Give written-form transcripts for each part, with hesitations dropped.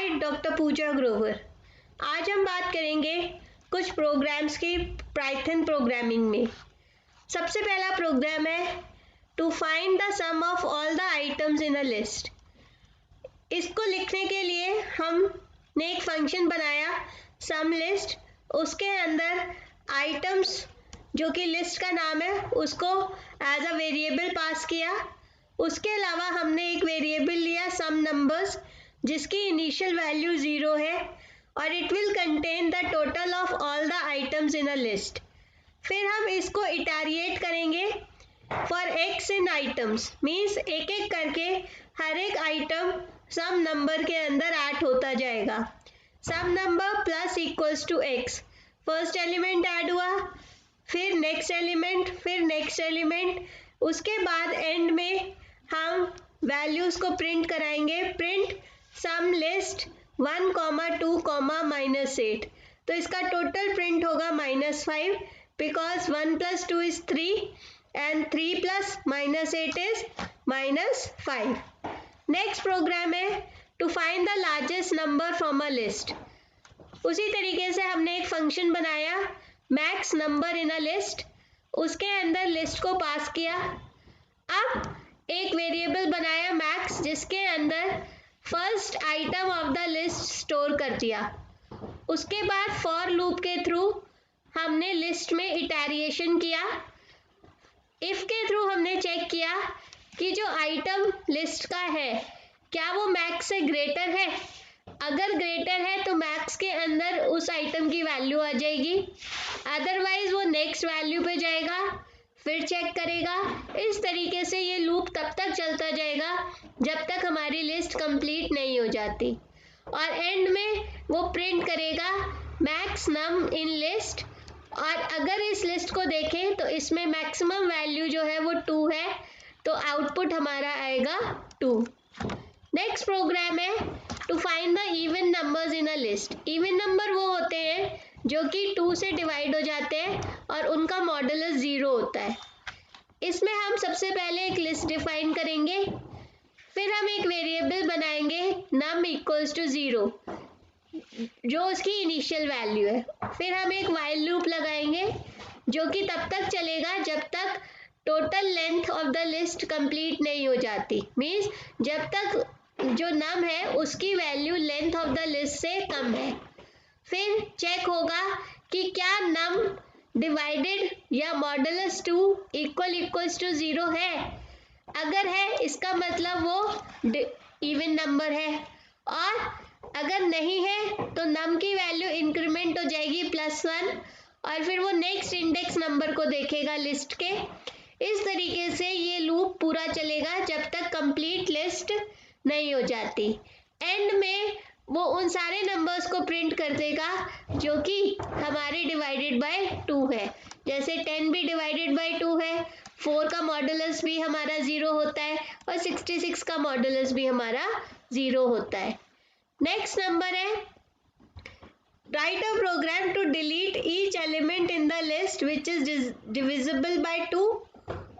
हाय doctor पूजा ग्रोवर। आज हम बात करेंगे कुछ प्रोग्राम्स की पाइथन प्रोग्रामिंग में। सबसे पहला प्रोग्राम है to find the sum of all the items in a list. इसको लिखने के लिए हमने एक फंक्शन बनाया सम लिस्ट। उसके अंदर आइटम्स जो कि लिस्ट का नाम है उसको एज अ वेरिएबल पास किया। उसके अलावा हमने एक वेरिएबल लिया सम नंबर्स जिसकी इनिशियल वैल्यू 0 है और it will contain the total of all the items in a list. फिर हम इसको इटैरिएट करेंगे for x in items, means एक एक करके हर एक आइटम सम नंबर के अंदर ऐड होता जाएगा। Sum number plus equals to x, first element add हुआ, फिर नेक्स्ट एलिमेंट, फिर नेक्स्ट एलिमेंट। उसके बाद एंड में हम वैल्यूज को प्रिंट कराएंगे, प्रिंट सम लिस्ट 1, 2, -8। तो इसका टोटल प्रिंट होगा -5 because 1 + 2 is 3 and 3 + -8 is -5। Next program है to find the largest number from a list. उसी तरीके से हमने एक फंक्शन बनाया max number in a list. उसके अंदर लिस्ट को पास किया। अब एक वेरिएबल बनाया मैक्स जिसके अंदर first item of the list store कर दिया। उसके बाद फॉर लूप के थ्रू हमने लिस्ट में इटैरिएशन किया। इफ के थ्रू हमने चेक किया कि जो आइटम लिस्ट का है क्या वो मैक्स से ग्रेटर है। अगर ग्रेटर है तो मैक्स के अंदर उस आइटम की वैल्यू आ जाएगी, अदरवाइज वो नेक्स्ट वैल्यू पे जाएगा, फिर चेक करेगा। इस तरीके से ये लूप तब तक चलता जाएगा जब तक हमारी लिस्ट कंप्लीट नहीं हो जाती और एंड में वो प्रिंट करेगा मैक्स नम इन लिस्ट। और अगर इस लिस्ट को देखें तो इसमें मैक्सिमम वैल्यू जो है वो 2 है, तो आउटपुट हमारा आएगा 2। नेक्स्ट प्रोग्राम है to find the even numbers in a list. Even number वो होते हैं जो कि 2 से डिवाइड हो जाते हैं और उनका मॉडुलस 0 होता है। इसमें हम सबसे पहले एक लिस्ट डिफाइन करेंगे, फिर हम एक वेरिएबल बनाएंगे num इक्वल्स टू 0 जो उसकी इनिशियल वैल्यू है। फिर हम एक while लूप लगाएंगे जो कि तब तक चलेगा जब तक total length of the list complete नहीं हो जाती, मीन्स जब तक जो नम है उसकी value length of the list से कम है। फिर चेक होगा कि क्या नम डिवाइडेड या मॉडुलस 2 इक्वल्स टू 0 है। अगर है इसका मतलब वो इवन नंबर है, और अगर नहीं है तो नम की वैल्यू इंक्रीमेंट हो जाएगी +1 और फिर वो नेक्स्ट इंडेक्स नंबर को देखेगा लिस्ट के। इस तरीके से ये लूप पूरा चलेगा जब तक कंप्लीट लिस्ट नहीं हो जाती। एंड में वो उन सारे नंबर्स को प्रिंट कर देगा जो कि हमारे डिवाइडेड बाय 2 है। जैसे 10 भी डिवाइडेड बाय 2 है, 4 का मॉडुलस भी हमारा 0 होता है और 66 का मॉडुलस भी हमारा 0 होता है। नेक्स्ट नंबर है write a program to delete each element in the list which is divisible by 2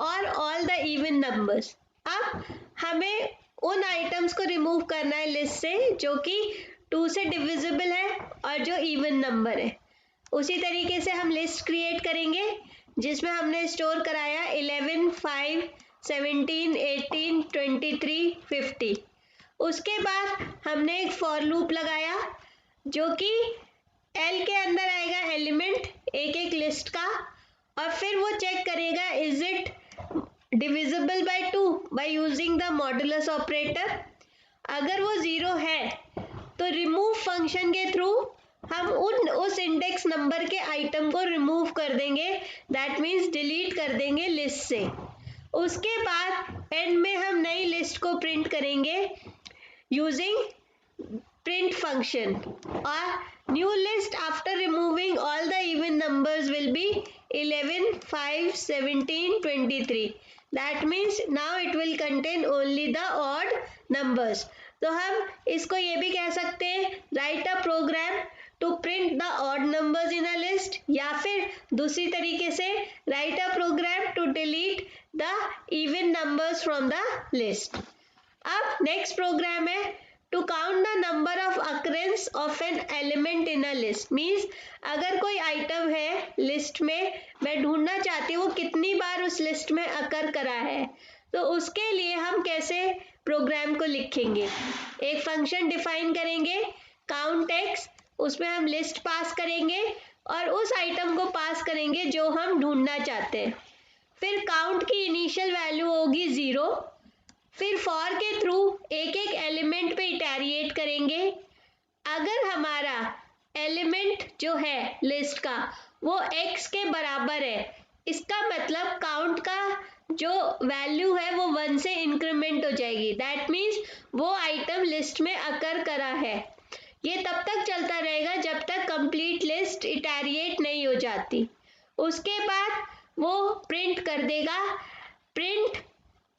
और ऑल द इवन नंबर्स। अब हमें उन आइटम्स को रिमूव करना है लिस्ट से जो कि 2 से डिविजिबल है और जो इवन नंबर है। उसी तरीके से हम लिस्ट क्रिएट करेंगे जिसमें हमने स्टोर कराया 11, 5, 17, 18, 23, 50। उसके बाद हमने एक फॉर लूप लगाया जो कि एल के अंदर आएगा एलिमेंट एक एक लिस्ट का, और फिर वो चेक करेगा is it divisible by 2 by using the modulus operator. अगर वो 0 है तो रिमूव फंक्शन के थ्रू हम उस इंडेक्स नंबर के आइटम को रिमूव कर देंगे, दैट मीन्स डिलीट कर देंगे लिस्ट से। उसके बाद एंड में हम नई लिस्ट को प्रिंट करेंगे यूजिंग प्रिंट फंक्शन, और new list after removing all the even numbers will be 11, 5, 17, 23। That means now it will contain only the odd numbers. तो हम इसको ये भी कह सकते हैं write a program to print the odd numbers in a list, या फिर दूसरी तरीके से write a program to delete the even numbers from the list. अब नेक्स्ट प्रोग्राम है to count the number of of an element in a list means अगर कोई item है लिस्ट में, मैं ढूंढना चाहती हूँ वो कितनी बार उस लिस्ट में अकर करा है, तो उसके लिए हम कैसे प्रोग्राम को लिखेंगे। एक फंक्शन डिफाइन करेंगे काउंट एक्स, उसमें हम लिस्ट पास करेंगे और उस आइटम को पास करेंगे जो हम ढूंढना चाहते हैं। फिर काउंट की इनिशियल वैल्यू होगी 0। फिर फॉर के थ्रू एक एक एलिमेंट पे इटैरिएट करेंगे। अगर हमारा एलिमेंट जो है लिस्ट का वो x के बराबर है, इसका मतलब काउंट का जो वैल्यू है वो 1 से इंक्रीमेंट हो जाएगी। दैट मीन्स वो आइटम लिस्ट में अकर करा है। ये तब तक चलता रहेगा जब तक कंप्लीट लिस्ट इटैरिएट नहीं हो जाती। उसके बाद वो प्रिंट कर देगा, print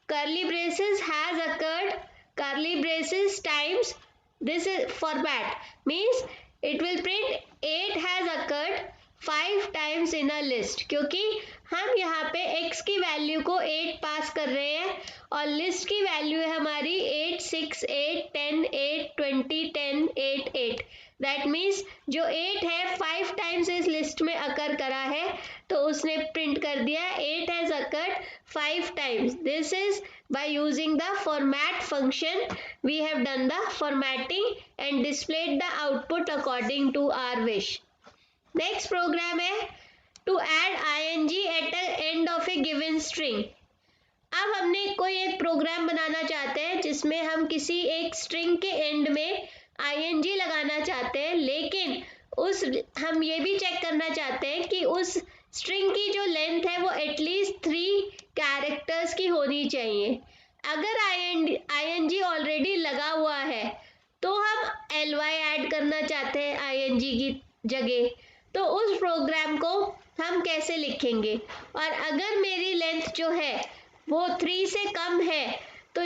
curly braces has occurred curly braces times this is format means it will print 8 has occurred 5 times in a list, क्योंकि हम यहाँ पे x की वैल्यू को 8 पास कर रहे हैं और लिस्ट की वैल्यू है हमारी 8, 6, 8, 10, 8, 20, 10, 8, 8। दैट मीन्स जो 8 है 5 टाइम्स इस लिस्ट में अकर करा है, तो उसने प्रिंट कर दिया 8 has occurred 5 times. This is by using the format function we have done the formatting and displayed the output according to our wish. Next program है to add ing at the end of a given string. अब हमने कोई एक programme बनाना चाहते हैं जिसमें हम किसी एक स्ट्रिंग के एंड में ing लगाना चाहते हैं, लेकिन हम ये भी चेक करना चाहते हैं कि उस स्ट्रिंग की जो लेंथ है वो एटलीस्ट 3 कैरेक्टर्स की होनी चाहिए। अगर ing ऑलरेडी लगा हुआ है तो हम ly ऐड करना चाहते हैं ing की जगह, तो उस प्रोग्राम को हम कैसे लिखेंगे। और अगर मेरी लेंथ जो है वो 3 से कम है तो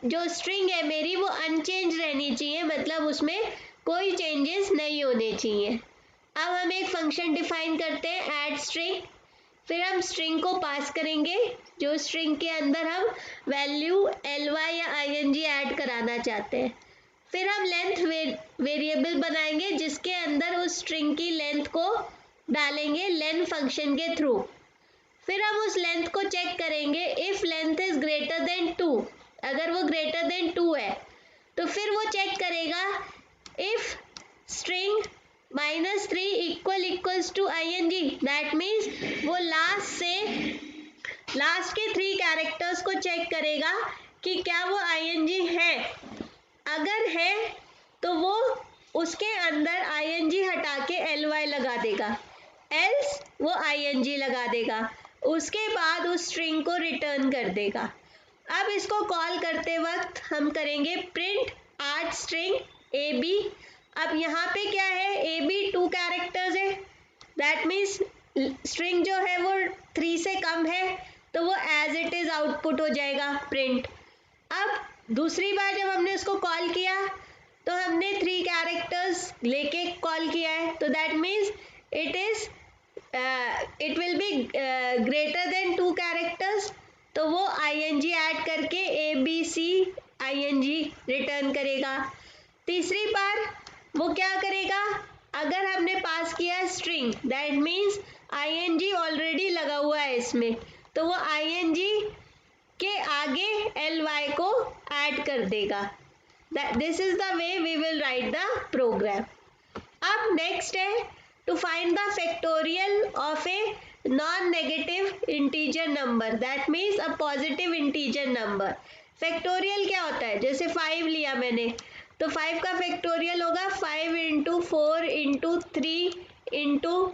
जो स्ट्रिंग है मेरी वो अनचेंज रहनी चाहिए, मतलब उसमें कोई चेंजेस नहीं होने चाहिए। अब हम एक फंक्शन डिफाइन करते हैं ऐड स्ट्रिंग, फिर हम स्ट्रिंग को पास करेंगे जो स्ट्रिंग के अंदर हम वैल्यू ly या ing ऐड कराना चाहते हैं। फिर हम लेंथ वेरिएबल बनाएंगे जिसके अंदर उस स्ट्रिंग की लेंथ को डालेंगे लेंथ फंक्शन के थ्रू। फिर हम उस लेंथ को चेक करेंगे if length is greater than 2, अगर वो ग्रेटर देन 2 है तो फिर वो चेक करेगा if string -3 equals to ing, that means वो लास्ट के 3 कैरेक्टर्स को चेक करेगा कि क्या वो ing है। अगर है तो वो उसके अंदर ing हटा के ly लगा देगा, एल्स वो ing लगा देगा, उसके बाद उस स्ट्रिंग को रिटर्न कर देगा। अब इसको कॉल करते वक्त हम करेंगे प्रिंट आर्ट स्ट्रिंग ab। अब यहाँ पे क्या है, ab 2 कैरेक्टर्स है, दैट मीन्स स्ट्रिंग जो है वो 3 से कम है तो वो एज इट इज आउटपुट हो जाएगा प्रिंट। अब दूसरी बार जब हमने उसको कॉल किया तो हमने 3 कैरेक्टर्स लेके कॉल किया है, तो that means it will be greater than 2 characters, तो वो ing ऐड करके abc ing रिटर्न करेगा। तीसरी बार वो क्या करेगा, अगर हमने पास किया string that means ing already लगा हुआ है इसमें, तो वो ing के आगे ly को ऐड कर देगा। This is the way we will write the program. अब नेक्स्ट है to find the factorial of a non-negative integer number, that means a positive integer number। Factorial क्या होता है, जैसे 5 लिया मैंने तो 5 का फैक्टोरियल होगा 5 इंटू 4 इंटू 3 इंटू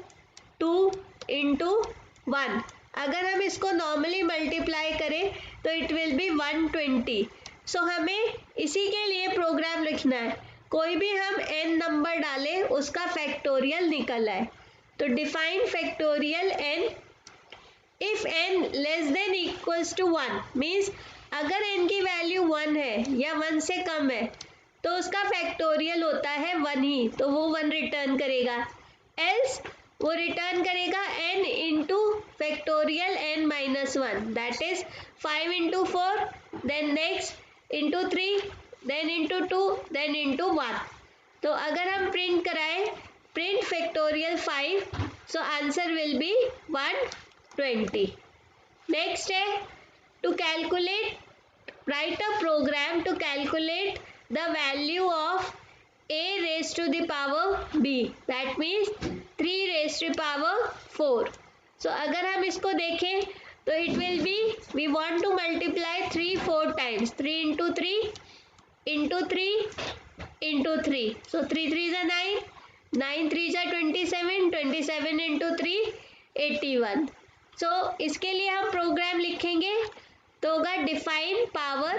2 इंटू 1। अगर हम इसको नॉर्मली मल्टीप्लाई करें तो इट विल बी 120। सो हमें इसी के लिए प्रोग्राम लिखना है, कोई भी हम n नंबर डालें उसका फैक्टोरियल निकल आए। तो define factorial n if n less than equals to 1 means अगर n की वैल्यू 1 है या 1 से कम है तो उसका फैक्टोरियल होता है 1 ही, तो वो 1 रिटर्न करेगा। एल्स वो रिटर्न करेगा n into factorial n minus 1, that is 5 into 4 then next into 3 then into 2 then into 1। तो अगर हम प्रिंट कराएं print factorial 5, so answer will be 120. Next है to calculate, write a program to calculate the value of a raised to the power b, that means 3 raised to the power 4. So अगर हम इसको देखें तो it will be, we want to multiply 3 4 times, 3 into 3 into 3 into 3. So 3 3s are 9, 9 3s are 27, 27 into 3 81. So इसके लिए हम programme लिखेंगे तो होगा define power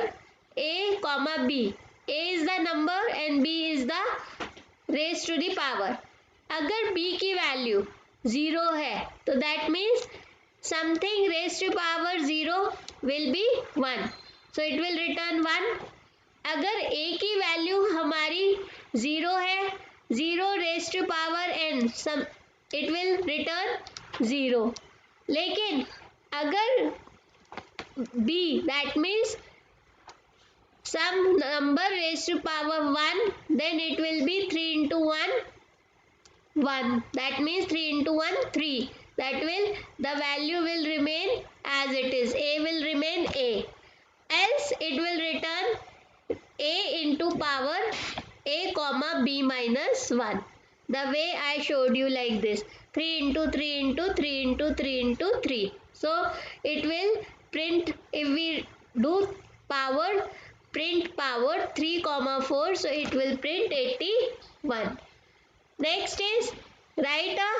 a comma b. a is the number and b is the raise to the power. अगर b की वैल्यू 0 है तो that means something raise to power 0 will be 1, so it will return 1. अगर a की वैल्यू हमारी 0 है, 0 raise to power n, some it will return 0. लेकिन अगर b, that means some number raised to power 1, then it will be 3 into 1 1, that means 3 into 1 3, that will, the value will remain as it is, a will remain a, else it will return a into power a comma b minus 1, the way I showed you like this, 3 into 3 into 3 into 3 into 3. So it will print, if we do power, print power 3 comma 4, so it will print 81. Next is write a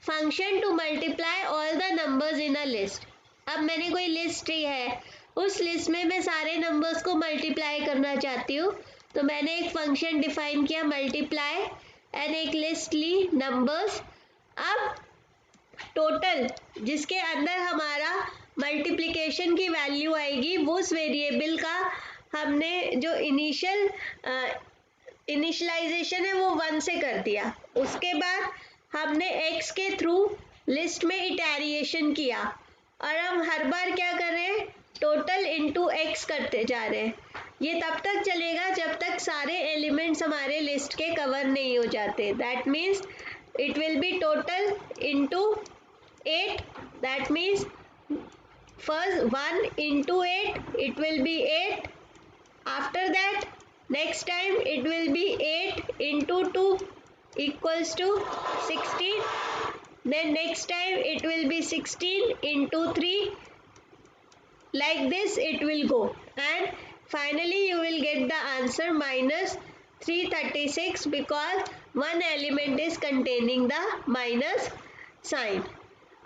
function to multiply all the numbers in a list. अब मैंने कोई list ली है, उस list में मैं सारे numbers को multiply करना चाहती हूँ, तो मैंने एक फंक्शन डिफाइन किया मल्टीप्लाई एंड एक लिस्ट ली नंबर्स. अब टोटल जिसके अंदर हमारा मल्टीप्लिकेशन की वैल्यू आएगी वो उस वेरिएबल का हमने जो इनिशियलाइजेशन है वो 1 से कर दिया. उसके बाद हमने x के थ्रू लिस्ट में इटरेशन किया और हम हर बार क्या कर रहे हैं, टोटल इनटू x करते जा रहे हैं. ये तब तक चलेगा जब तक सारे एलिमेंट्स हमारे लिस्ट के कवर नहीं हो जाते. That means it will be total into 8, that means first 1 into 8, it will be 8. After that next time it will be 8 into 2 equals to 16. Then next time it will be 16 into 3, like this it will go, and finally you will get the answer minus 336 because one element is containing the minus sign.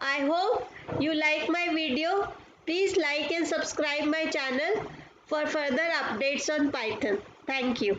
I hope you like my video. Please like and subscribe my channel for further updates on Python. Thank you.